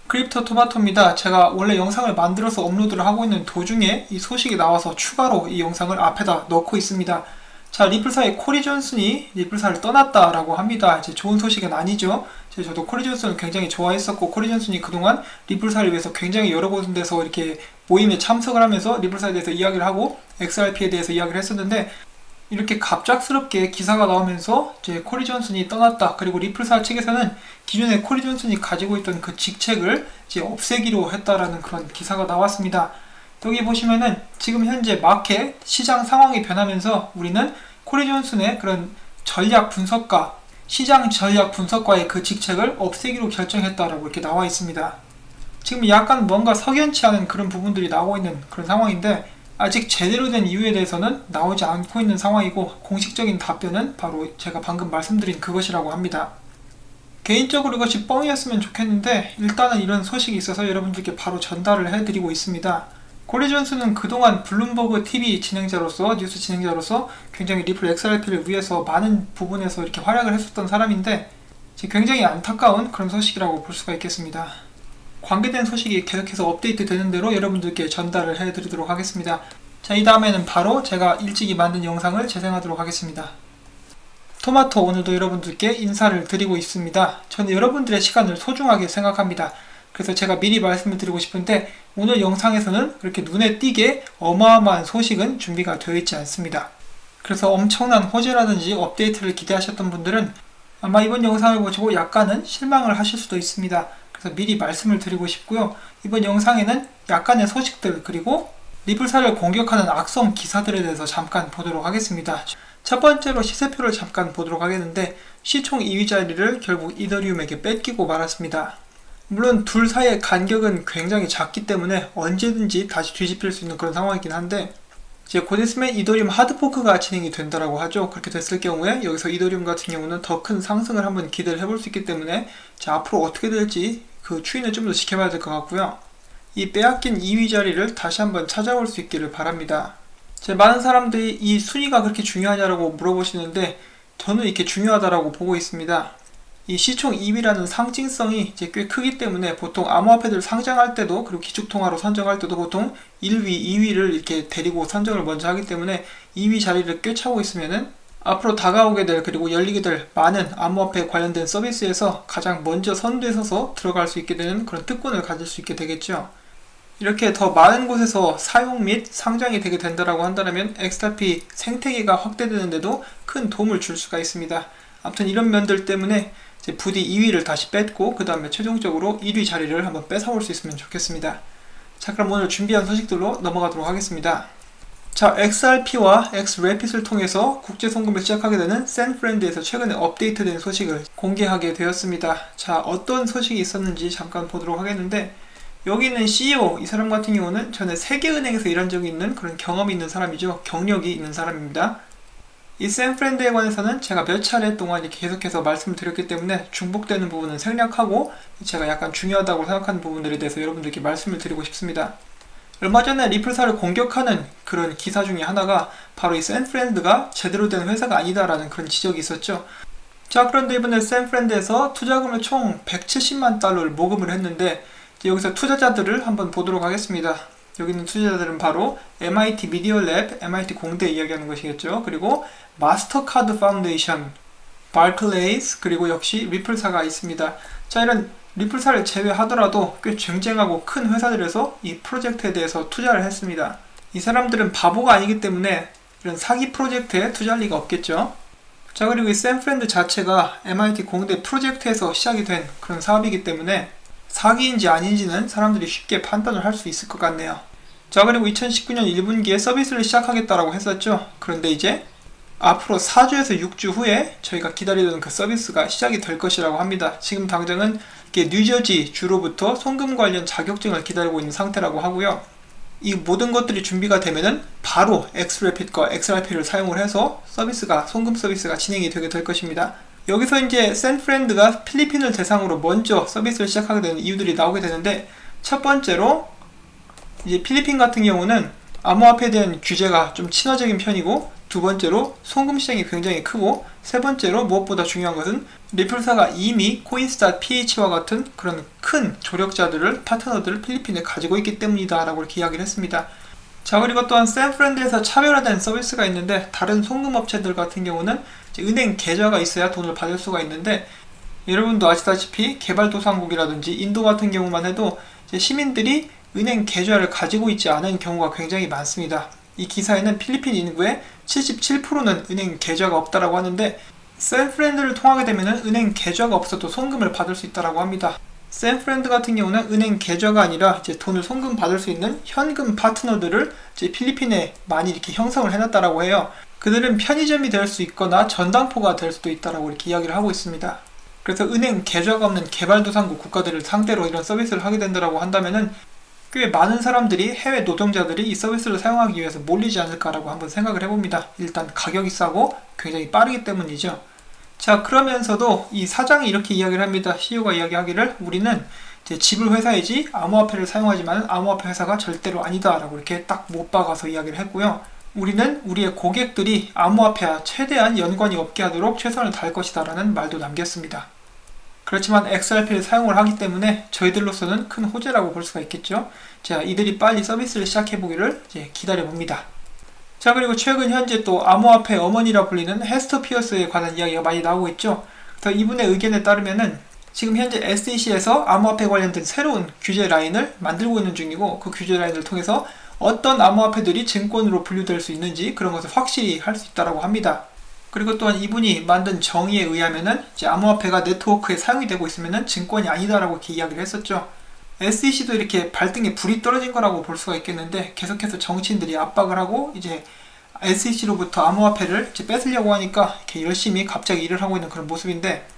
크립토 토마토입니다. 제가 원래 영상을 만들어서 업로드를 하고 있는 도중에 이 소식이 나와서 추가로 이 영상을 앞에다 넣고 있습니다. 자, 리플사의 코리 존슨이 리플사를 떠났다라고 합니다. 이제 좋은 소식은 아니죠. 저도 코리 존슨을 굉장히 좋아했었고, 코리 존슨이 그동안 리플사를 위해서 굉장히 여러 곳에서 이렇게 모임에 참석을 하면서 리플사에 대해서 이야기를 하고 XRP에 대해서 이야기를 했었는데, 이렇게 갑작스럽게 기사가 나오면서 이제 코리 존슨이 떠났다. 그리고 리플사 측에서는 기존에 코리 존슨이 가지고 있던 그 직책을 이제 없애기로 했다라는 그런 기사가 나왔습니다. 여기 보시면은 지금 현재 마켓 시장 상황이 변하면서 우리는 코리 존슨의 그런 전략 분석가, 시장 전략 분석가의 그 직책을 없애기로 결정했다라고 이렇게 나와 있습니다. 지금 약간 뭔가 석연치 않은 그런 부분들이 나오고 있는 그런 상황인데, 아직 제대로 된 이유에 대해서는 나오지 않고 있는 상황이고, 공식적인 답변은 바로 제가 방금 말씀드린 그것이라고 합니다. 개인적으로 이것이 뻥이었으면 좋겠는데, 일단은 이런 소식이 있어서 여러분들께 바로 전달을 해드리고 있습니다. 코리 존슨은 그동안 블룸버그 TV 진행자로서, 뉴스 진행자로서 굉장히 리플 XRP를 위해서 많은 부분에서 이렇게 활약을 했었던 사람인데, 굉장히 안타까운 그런 소식이라고 볼 수가 있겠습니다. 관계된 소식이 계속해서 업데이트 되는 대로 여러분들께 전달을 해드리도록 하겠습니다. 자, 이 다음에는 바로 제가 일찍이 만든 영상을 재생하도록 하겠습니다. 토마토, 오늘도 여러분들께 인사를 드리고 있습니다. 저는 여러분들의 시간을 소중하게 생각합니다. 그래서 제가 미리 말씀을 드리고 싶은데, 오늘 영상에서는 그렇게 눈에 띄게 어마어마한 소식은 준비가 되어 있지 않습니다. 그래서 엄청난 호재라든지 업데이트를 기대하셨던 분들은 아마 이번 영상을 보시고 약간은 실망을 하실 수도 있습니다. 그래서 미리 말씀을 드리고 싶고요. 이번 영상에는 약간의 소식들, 그리고 리플사를 공격하는 악성 기사들에 대해서 잠깐 보도록 하겠습니다. 첫 번째로 시세표를 잠깐 보도록 하겠는데, 시총 2위 자리를 결국 이더리움에게 뺏기고 말았습니다. 물론 둘 사이의 간격은 굉장히 작기 때문에 언제든지 다시 뒤집힐 수 있는 그런 상황이긴 한데, 이제 곧 있으면 이더리움 하드포크가 진행이 된다라고 하죠. 그렇게 됐을 경우에 여기서 이더리움 같은 경우는 더 큰 상승을 한번 기대를 해볼 수 있기 때문에, 앞으로 어떻게 될지 그 추이는 좀 더 지켜봐야 될 것 같고요. 이 빼앗긴 2위 자리를 다시 한번 찾아올 수 있기를 바랍니다. 많은 사람들이 이 순위가 그렇게 중요하냐라고 물어보시는데, 저는 이렇게 중요하다라고 보고 있습니다. 이 시총 2위라는 상징성이 이제 꽤 크기 때문에 보통 암호화폐들 상장할 때도, 그리고 기축통화로 선정할 때도 보통 1위, 2위를 이렇게 데리고 선정을 먼저 하기 때문에 2위 자리를 꿰차고 있으면은 앞으로 다가오게 될, 그리고 열리게 될 많은 암호화폐 관련된 서비스에서 가장 먼저 선두에 서서 들어갈 수 있게 되는 그런 특권을 가질 수 있게 되겠죠. 이렇게 더 많은 곳에서 사용 및 상장이 되게 된다라고 한다면 XRP 생태계가 확대되는데도 큰 도움을 줄 수가 있습니다. 아무튼 이런 면들 때문에 이제 부디 2위를 다시 뺐고, 그 다음에 최종적으로 1위 자리를 한번 뺏어올 수 있으면 좋겠습니다. 자, 그럼 오늘 준비한 소식들로 넘어가도록 하겠습니다. 자, XRP와 XRapid을 통해서 국제 송금을 시작하게 되는 샌프렌드에서 최근에 업데이트된 소식을 공개하게 되었습니다. 자, 어떤 소식이 있었는지 잠깐 보도록 하겠는데, 여기 있는 CEO, 이 사람 같은 경우는 전에 세계은행에서 일한 적이 있는 그런 경험이 있는 사람이죠. 경력이 있는 사람입니다. 이 샌프렌드에 관해서는 제가 몇 차례 동안 이렇게 계속해서 말씀을 드렸기 때문에 중복되는 부분은 생략하고, 제가 약간 중요하다고 생각하는 부분들에 대해서 여러분들께 말씀을 드리고 싶습니다. 얼마 전에 리플사를 공격하는 그런 기사 중에 하나가 바로 이 샌프렌드가 제대로 된 회사가 아니다라는 그런 지적이 있었죠. 자, 그런데 이번에 샌프렌드에서 투자금을 총 170만 달러를 모금을 했는데, 여기서 투자자들을 한번 보도록 하겠습니다. 여기 있는 투자자들은 바로 MIT 미디어 랩, MIT 공대 이야기하는 것이겠죠. 그리고 마스터카드 파운데이션, 바클레이스, 그리고 역시 리플사가 있습니다. 자, 이런 리플사를 제외하더라도 꽤 쟁쟁하고 큰 회사들에서 이 프로젝트에 대해서 투자를 했습니다. 이 사람들은 바보가 아니기 때문에 이런 사기 프로젝트에 투자할 리가 없겠죠. 자, 그리고 이 샌프렌드 자체가 MIT 공대 프로젝트에서 시작이 된 그런 사업이기 때문에 사기인지 아닌지는 사람들이 쉽게 판단을 할 수 있을 것 같네요. 자, 그리고 2019년 1분기에 서비스를 시작하겠다라고 했었죠. 그런데 이제 앞으로 4주에서 6주 후에 저희가 기다리던 그 서비스가 시작이 될 것이라고 합니다. 지금 당장은 이게 뉴저지 주로부터 송금 관련 자격증을 기다리고 있는 상태라고 하고요. 이 모든 것들이 준비가 되면은 바로 XRapid과 XRP를 사용을 해서 송금 서비스가 진행이 되게 될 것입니다. 여기서 이제 샌프렌드가 필리핀을 대상으로 먼저 서비스를 시작하게 되는 이유들이 나오게 되는데, 첫 번째로 이제 필리핀 같은 경우는 암호화폐에 대한 규제가 좀 친화적인 편이고, 두 번째로 송금 시장이 굉장히 크고, 세 번째로 무엇보다 중요한 것은 리플사가 이미 코인스닷ph와 같은 그런 큰 조력자들을, 파트너들을 필리핀에 가지고 있기 때문이다 라고 이렇게 이야기를 했습니다. 자, 그리고 또한 샌프란드에서 차별화된 서비스가 있는데, 다른 송금업체들 같은 경우는 은행 계좌가 있어야 돈을 받을 수가 있는데, 여러분도 아시다시피 개발도상국이라든지 인도 같은 경우만 해도 시민들이 은행 계좌를 가지고 있지 않은 경우가 굉장히 많습니다. 이 기사에는 필리핀 인구의 77%는 은행 계좌가 없다라고 하는데, 샌프란드를 통하게 되면 은행 계좌가 없어도 송금을 받을 수 있다라고 합니다. 샌프란드 같은 경우는 은행 계좌가 아니라 이제 돈을 송금 받을 수 있는 현금 파트너들을 이제 필리핀에 많이 이렇게 형성을 해놨다라고 해요. 그들은 편의점이 될 수 있거나 전당포가 될 수도 있다라고 이렇게 이야기를 하고 있습니다. 그래서 은행 계좌가 없는 개발도상국 국가들을 상대로 이런 서비스를 하게 된다라고 한다면은 꽤 많은 사람들이, 해외 노동자들이 이 서비스를 사용하기 위해서 몰리지 않을까라고 한번 생각을 해봅니다. 일단 가격이 싸고 굉장히 빠르기 때문이죠. 자, 그러면서도 이 사장이 이렇게 이야기를 합니다. CEO가 이야기하기를, 우리는 이제 지불 회사이지 암호화폐를 사용하지만 암호화폐 회사가 절대로 아니다 라고 이렇게 딱 못 박아서 이야기를 했고요. 우리는 우리의 고객들이 암호화폐와 최대한 연관이 없게 하도록 최선을 다할 것이다 라는 말도 남겼습니다. 그렇지만 XRP를 사용을 하기 때문에 저희들로서는 큰 호재라고 볼 수가 있겠죠. 자, 이들이 빨리 서비스를 시작해보기를 이제 기다려봅니다. 자, 그리고 최근 현재 또 암호화폐 어머니라 불리는 헤스터 피어스에 관한 이야기가 많이 나오고 있죠. 그래서 이분의 의견에 따르면은 지금 현재 SEC에서 암호화폐 관련된 새로운 규제 라인을 만들고 있는 중이고, 그 규제 라인을 통해서 어떤 암호화폐들이 증권으로 분류될 수 있는지 그런 것을 확실히 할 수 있다고 합니다. 그리고 또한 이분이 만든 정의에 의하면은 이제 암호화폐가 네트워크에 사용이 되고 있으면은 증권이 아니다라고 이렇게 이야기를 했었죠. SEC도 이렇게 발등에 불이 떨어진 거라고 볼 수가 있겠는데, 계속해서 정치인들이 압박을 하고 이제 SEC로부터 암호화폐를 이제 뺏으려고 하니까 이렇게 열심히 갑자기 일을 하고 있는 그런 모습인데,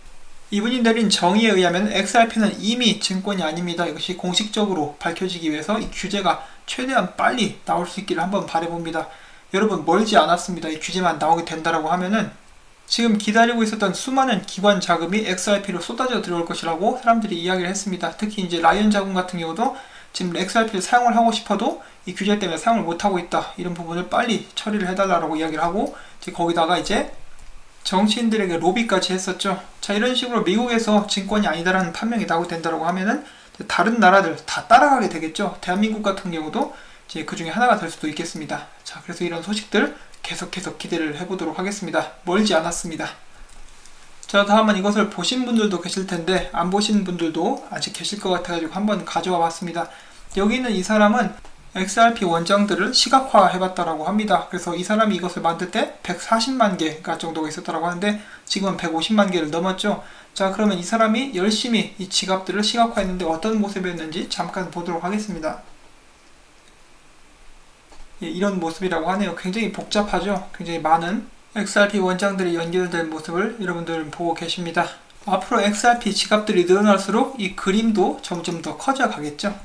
이분이 내린 정의에 의하면 XRP는 이미 증권이 아닙니다. 이것이 공식적으로 밝혀지기 위해서 이 규제가 최대한 빨리 나올 수 있기를 한번 바라봅니다. 여러분, 멀지 않았습니다. 이 규제만 나오게 된다라고 하면은 지금 기다리고 있었던 수많은 기관 자금이 XRP로 쏟아져 들어올 것이라고 사람들이 이야기를 했습니다. 특히 이제 라이언 자금 같은 경우도 지금 XRP를 사용을 하고 싶어도 이 규제 때문에 사용을 못하고 있다. 이런 부분을 빨리 처리를 해달라고 이야기를 하고, 이제 거기다가 이제 정치인들에게 로비까지 했었죠. 자, 이런 식으로 미국에서 증권이 아니다라는 판명이 나오게 된다라고 하면은 다른 나라들 다 따라가게 되겠죠. 대한민국 같은 경우도 이제 그 중에 하나가 될 수도 있겠습니다. 자, 그래서 이런 소식들 계속해서 기대를 해보도록 하겠습니다. 멀지 않았습니다. 자, 다음은 이것을 보신 분들도 계실 텐데 안 보신 분들도 아직 계실 것 같아가지고 한번 가져와 봤습니다. 여기 있는 이 사람은 XRP 원장들을 시각화 해봤다라고 합니다. 그래서 이 사람이 이것을 만들 때 140만 개가 정도가 있었다라고 하는데 지금은 150만 개를 넘었죠. 자, 그러면 이 사람이 열심히 이 지갑들을 시각화했는데 어떤 모습이었는지 잠깐 보도록 하겠습니다. 예, 이런 모습이라고 하네요. 굉장히 복잡하죠. 굉장히 많은 XRP 원장들이 연결된 모습을 여러분들 보고 계십니다. 앞으로 XRP 지갑들이 늘어날수록 이 그림도 점점 더 커져 가겠죠.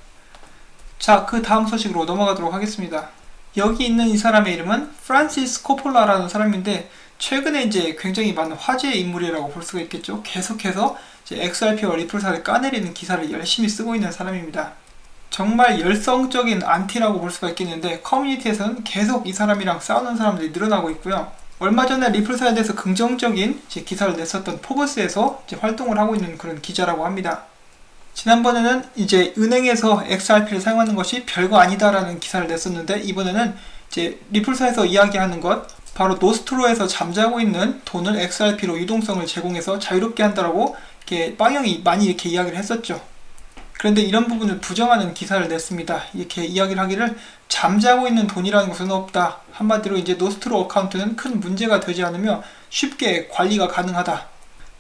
자, 그 다음 소식으로 넘어가도록 하겠습니다. 여기 있는 이 사람의 이름은 프란시스 코폴라라는 사람인데, 최근에 이제 굉장히 많은 화제의 인물이라고 볼 수가 있겠죠. 계속해서 이제 XRP와 리플사를 까내리는 기사를 열심히 쓰고 있는 사람입니다. 정말 열성적인 안티라고 볼 수가 있겠는데, 커뮤니티에서는 계속 이 사람이랑 싸우는 사람들이 늘어나고 있고요. 얼마 전에 리플사에 대해서 긍정적인 기사를 냈었던 포브스에서 활동을 하고 있는 그런 기자라고 합니다. 지난번에는 이제 은행에서 XRP를 사용하는 것이 별거 아니다라는 기사를 냈었는데, 이번에는 이제 리플사에서 이야기하는 것, 바로 노스트로에서 잠자고 있는 돈을 XRP로 유동성을 제공해서 자유롭게 한다라고 이렇게 빵형이 많이 이렇게 이야기를 했었죠. 그런데 이런 부분을 부정하는 기사를 냈습니다. 이렇게 이야기를 하기를, 잠자고 있는 돈이라는 것은 없다. 한마디로 이제 노스트로 어카운트는 큰 문제가 되지 않으며 쉽게 관리가 가능하다.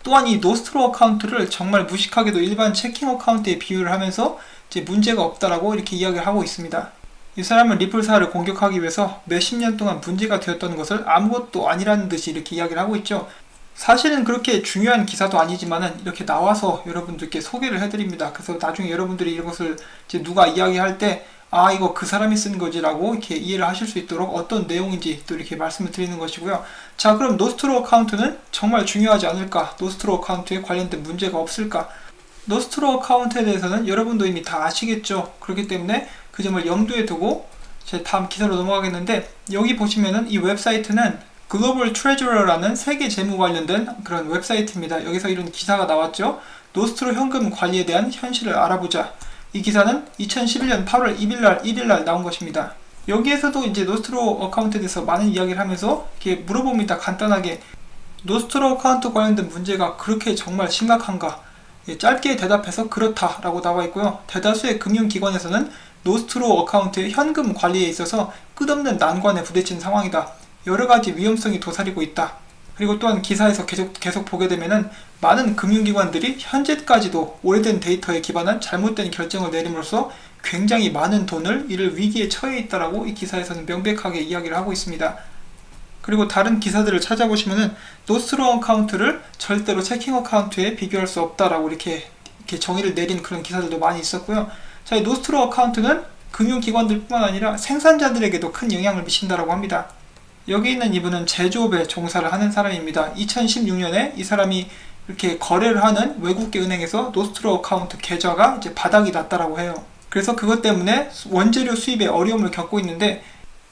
또한 이 노스트로 어카운트를 정말 무식하게도 일반 체킹 어카운트에 비유를 하면서 이제 문제가 없다라고 이렇게 이야기를 하고 있습니다. 이 사람은 리플사를 공격하기 위해서 몇십 년 동안 문제가 되었던 것을 아무것도 아니라는 듯이 이렇게 이야기를 하고 있죠. 사실은 그렇게 중요한 기사도 아니지만은 이렇게 나와서 여러분들께 소개를 해드립니다. 그래서 나중에 여러분들이 이것을 이제 누가 이야기할 때, 아, 이거 그 사람이 쓴 거지라고 이렇게 이해를 하실 수 있도록 어떤 내용인지 또 이렇게 말씀을 드리는 것이고요. 자, 그럼 노스트로 어카운트는 정말 중요하지 않을까? 노스트로 어카운트에 관련된 문제가 없을까? 노스트로 어카운트에 대해서는 여러분도 이미 다 아시겠죠. 그렇기 때문에 그 점을 염두에 두고 제 다음 기사로 넘어가겠는데, 여기 보시면은 이 웹사이트는 글로벌 트레저러라는 세계 재무 관련된 그런 웹사이트입니다. 여기서 이런 기사가 나왔죠. 노스트로 현금 관리에 대한 현실을 알아보자. 이 기사는 2011년 8월 1일날 나온 것입니다. 여기에서도 이제 노스트로 어카운트에 대해서 많은 이야기를 하면서 이렇게 물어봅니다. 간단하게 노스트로 어카운트 관련된 문제가 그렇게 정말 심각한가? 짧게 대답해서 그렇다라고 나와 있고요. 대다수의 금융기관에서는 노스트로 어카운트의 현금 관리에 있어서 끝없는 난관에 부딪힌 상황이다. 여러가지 위험성이 도사리고 있다. 그리고 또한 기사에서 계속 보게 되면은 많은 금융기관들이 현재까지도 오래된 데이터에 기반한 잘못된 결정을 내림으로써 굉장히 많은 돈을 이를 위기에 처해 있다라고 이 기사에서는 명백하게 이야기를 하고 있습니다. 그리고 다른 기사들을 찾아보시면은 노스트로 어카운트를 절대로 체킹 어카운트에 비교할 수 없다라고 이렇게 정의를 내린 그런 기사들도 많이 있었고요. 자, 이 노스트로 어카운트는 금융기관들뿐만 아니라 생산자들에게도 큰 영향을 미친다라고 합니다. 여기 있는 이분은 제조업에 종사를 하는 사람입니다. 2016년에 이 사람이 이렇게 거래를 하는 외국계 은행에서 노스트로 어카운트 계좌가 이제 바닥이 났다라고 해요. 그래서 그것 때문에 원재료 수입에 어려움을 겪고 있는데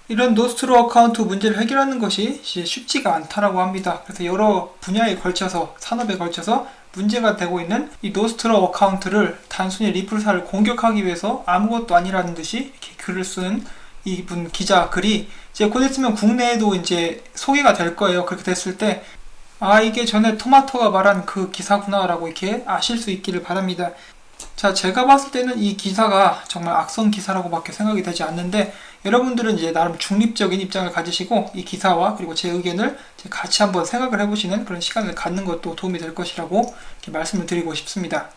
이런 노스트로 어카운트 문제를 해결하는 것이 쉽지가 않다라고 합니다. 그래서 여러 분야에 걸쳐서 산업에 걸쳐서 문제가 되고 있는 이 노스트로 어카운트를 단순히 리플사를 공격하기 위해서 아무것도 아니라는 듯이 이렇게 글을 쓰는 이분 기자 글이 이제 곧 있으면 국내에도 이제 소개가 될 거예요. 그렇게 됐을 때 이게 전에 토마토가 말한 그 기사구나 라고 이렇게 아실 수 있기를 바랍니다. 자, 제가 봤을 때는 이 기사가 정말 악성 기사라고 밖에 생각이 되지 않는데 여러분들은 이제 나름 중립적인 입장을 가지시고 이 기사와 그리고 제 의견을 같이 한번 생각을 해보시는 그런 시간을 갖는 것도 도움이 될 것이라고 이렇게 말씀을 드리고 싶습니다.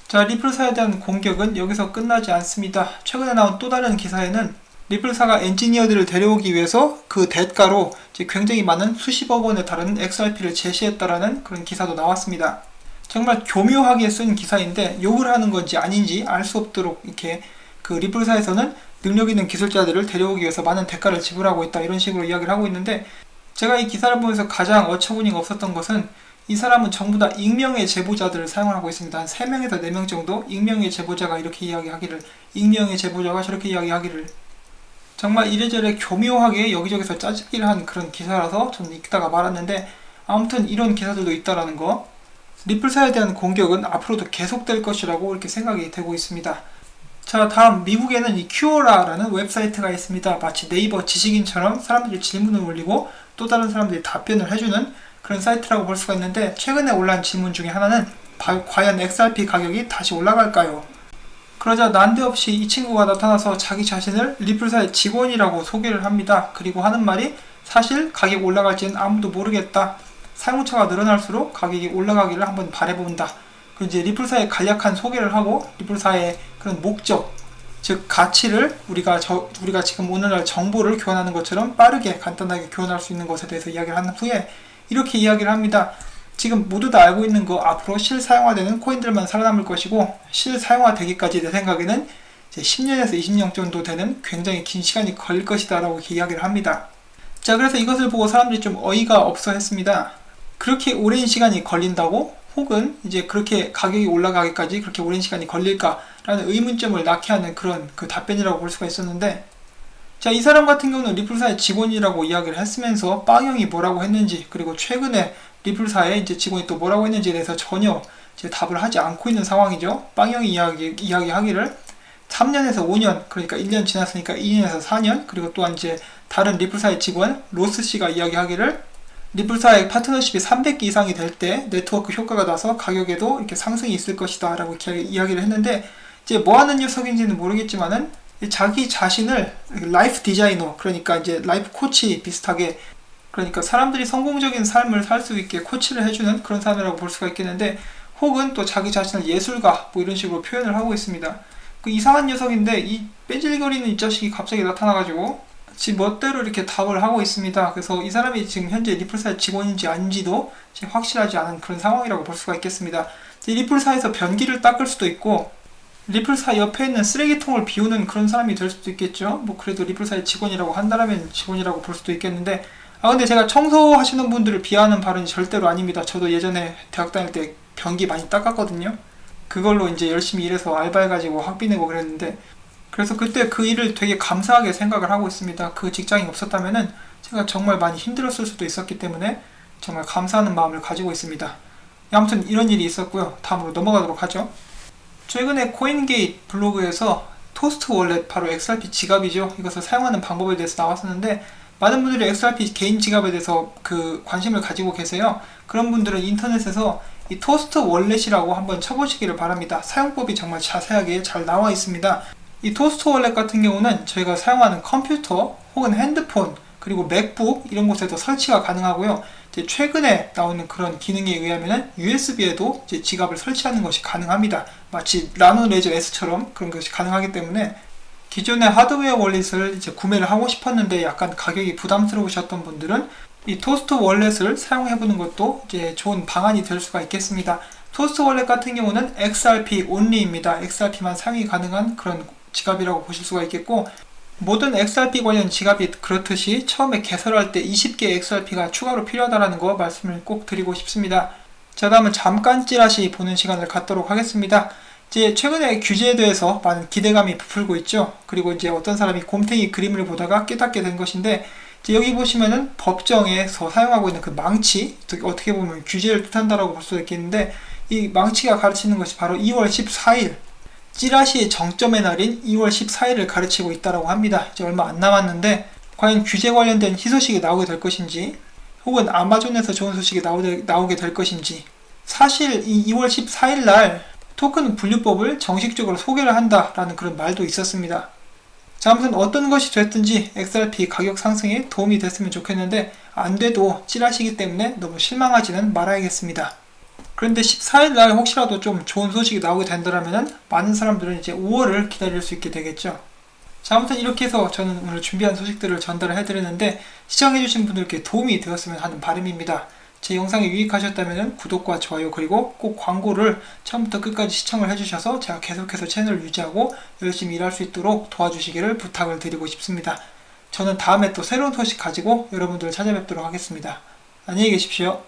자, 리플사에 대한 공격은 여기서 끝나지 않습니다. 최근에 나온 또 다른 기사에는 리플사가 엔지니어들을 데려오기 위해서 그 대가로 굉장히 많은 수십억 원에 달하는 XRP를 제시했다라는 그런 기사도 나왔습니다. 정말 교묘하게 쓴 기사인데 욕을 하는 건지 아닌지 알 수 없도록 이렇게 그 리플사에서는 능력 있는 기술자들을 데려오기 위해서 많은 대가를 지불하고 있다 이런 식으로 이야기를 하고 있는데 제가 이 기사를 보면서 가장 어처구니가 없었던 것은 이 사람은 전부 다 익명의 제보자들을 사용하고 있습니다. 한 3명에서 4명 정도 익명의 제보자가 이렇게 이야기하기를 익명의 제보자가 저렇게 이야기하기를 정말 이래저래 교묘하게 여기저기서 짜집기를 한 그런 기사라서 저는 읽다가 말았는데 아무튼 이런 기사들도 있다라는 거 리플사에 대한 공격은 앞으로도 계속될 것이라고 이렇게 생각이 되고 있습니다. 자, 다음 미국에는 이 큐어라라는 웹사이트가 있습니다. 마치 네이버 지식인처럼 사람들이 질문을 올리고 또 다른 사람들이 답변을 해주는 그런 사이트라고 볼 수가 있는데 최근에 올라온 질문 중에 하나는 과연 XRP 가격이 다시 올라갈까요? 그러자 난데없이 이 친구가 나타나서 자기 자신을 리플사의 직원이라고 소개를 합니다. 그리고 하는 말이 사실 가격 올라갈지는 아무도 모르겠다. 사용처가 늘어날수록 가격이 올라가기를 한번 바라본다. 그리고 이제 리플사의 간략한 소개를 하고 리플사의 그런 목적, 즉 가치를 우리가 지금 오늘날 정보를 교환하는 것처럼 빠르게 간단하게 교환할 수 있는 것에 대해서 이야기를 한 후에 이렇게 이야기를 합니다. 지금 모두 다 알고 있는 거 앞으로 실사용화되는 코인들만 살아남을 것이고 실사용화되기까지 내 생각에는 이제 10년에서 20년 정도 되는 굉장히 긴 시간이 걸릴 것이다 라고 이렇게 이야기를 합니다. 자, 그래서 이것을 보고 사람들이 좀 어이가 없어 했습니다. 그렇게 오랜 시간이 걸린다고? 혹은 이제 그렇게 가격이 올라가기까지 그렇게 오랜 시간이 걸릴까라는 의문점을 낳게 하는 그런 그 답변이라고 볼 수가 있었는데 자, 이 사람 같은 경우는 리플사의 직원이라고 이야기를 했으면서 빵형이 뭐라고 했는지 그리고 최근에 리플사의 이제 직원이 또 뭐라고 했는지에 대해서 전혀 이제 답을 하지 않고 있는 상황이죠. 빵형이 이야기하기를 3년에서 5년 그러니까 1년 지났으니까 2년에서 4년 그리고 또한 이제 다른 리플사의 직원 로스씨가 이야기하기를 리플사의 파트너십이 300개 이상이 될 때 네트워크 효과가 나서 가격에도 이렇게 상승이 있을 것이다 라고 이렇게 이야기를 했는데 이제 뭐 하는 녀석인지는 모르겠지만은 자기 자신을 라이프 디자이너 그러니까 이제 라이프 코치 비슷하게 그러니까 사람들이 성공적인 삶을 살 수 있게 코치를 해주는 그런 사람이라고 볼 수가 있겠는데 혹은 또 자기 자신을 예술가 뭐 이런 식으로 표현을 하고 있습니다. 그 이상한 녀석인데 이 뺀질거리는 이 자식이 갑자기 나타나가지고 지 멋대로 이렇게 답을 하고 있습니다. 그래서 이 사람이 지금 현재 리플사의 직원인지 아닌지도 확실하지 않은 그런 상황이라고 볼 수가 있겠습니다. 리플사에서 변기를 닦을 수도 있고 리플사 옆에 있는 쓰레기통을 비우는 그런 사람이 될 수도 있겠죠. 뭐 그래도 리플사의 직원이라고 한다면 직원이라고 볼 수도 있겠는데 근데 제가 청소하시는 분들을 비하하는 발언이 절대로 아닙니다. 저도 예전에 대학 다닐 때 변기 많이 닦았거든요. 그걸로 이제 열심히 일해서 알바해가지고 학비 내고 그랬는데 그래서 그때 그 일을 되게 감사하게 생각을 하고 있습니다. 그 직장이 없었다면은 제가 정말 많이 힘들었을 수도 있었기 때문에 정말 감사하는 마음을 가지고 있습니다. 아무튼 이런 일이 있었고요. 다음으로 넘어가도록 하죠. 최근에 코인게이트 블로그에서 토스트 월렛, 바로 XRP 지갑이죠. 이것을 사용하는 방법에 대해서 나왔었는데 많은 분들이 XRP 개인 지갑에 대해서 관심을 가지고 계세요. 그런 분들은 인터넷에서 이 토스트 월렛이라고 한번 쳐보시기를 바랍니다. 사용법이 정말 자세하게 잘 나와 있습니다. 이 토스트 월렛 같은 경우는 저희가 사용하는 컴퓨터 혹은 핸드폰 그리고 맥북 이런 곳에도 설치가 가능하고요. 최근에 나오는 그런 기능에 의하면 USB에도 지갑을 설치하는 것이 가능합니다. 마치 라노레저 S처럼 그런 것이 가능하기 때문에 기존의 하드웨어 월렛을 구매를 하고 싶었는데 약간 가격이 부담스러우셨던 분들은 이 토스트 월렛을 사용해보는 것도 좋은 방안이 될 수가 있겠습니다. 토스트 월렛 같은 경우는 XRP only입니다. XRP만 사용이 가능한 그런 지갑이라고 보실 수가 있겠고, 모든 XRP 관련 지갑이 그렇듯이 처음에 개설할 때 20개 XRP가 추가로 필요하다는 거 말씀을 꼭 드리고 싶습니다. 자, 다음은 잠깐 찌라시 보는 시간을 갖도록 하겠습니다. 최근에 규제에 대해서 많은 기대감이 부풀고 있죠. 그리고 어떤 사람이 곰탱이 그림을 보다가 깨닫게 된 것인데, 여기 보시면은 법정에서 사용하고 있는 그 망치, 어떻게 보면 규제를 뜻한다라고 볼 수도 있겠는데, 이 망치가 가르치는 것이 바로 2월 14일 찌라시의 정점의 날인 2월 14일을 가르치고 있다라고 합니다. 이제 얼마 안 남았는데 과연 규제 관련된 희소식이 나오게 될 것인지, 혹은 아마존에서 좋은 소식이 나오게 될 것인지. 사실 이 2월 14일 날 토큰 분류법을 정식적으로 소개를 한다라는 그런 말도 있었습니다. 자, 아무튼 어떤 것이 됐든지 XRP 가격 상승에 도움이 됐으면 좋겠는데, 안 돼도 찌라시기 때문에 너무 실망하지는 말아야겠습니다. 그런데 14일날 혹시라도 좀 좋은 소식이 나오게 된다면 많은 사람들은 5월을 기다릴 수 있게 되겠죠. 자, 아무튼 이렇게 해서 저는 오늘 준비한 소식들을 전달을 해드렸는데 시청해주신 분들께 도움이 되었으면 하는 바람입니다. 제 영상이 유익하셨다면 구독과 좋아요 그리고 꼭 광고를 처음부터 끝까지 시청을 해주셔서 제가 계속해서 채널을 유지하고 열심히 일할 수 있도록 도와주시기를 부탁을 드리고 싶습니다. 저는 다음에 또 새로운 소식 가지고 여러분들을 찾아뵙도록 하겠습니다. 안녕히 계십시오.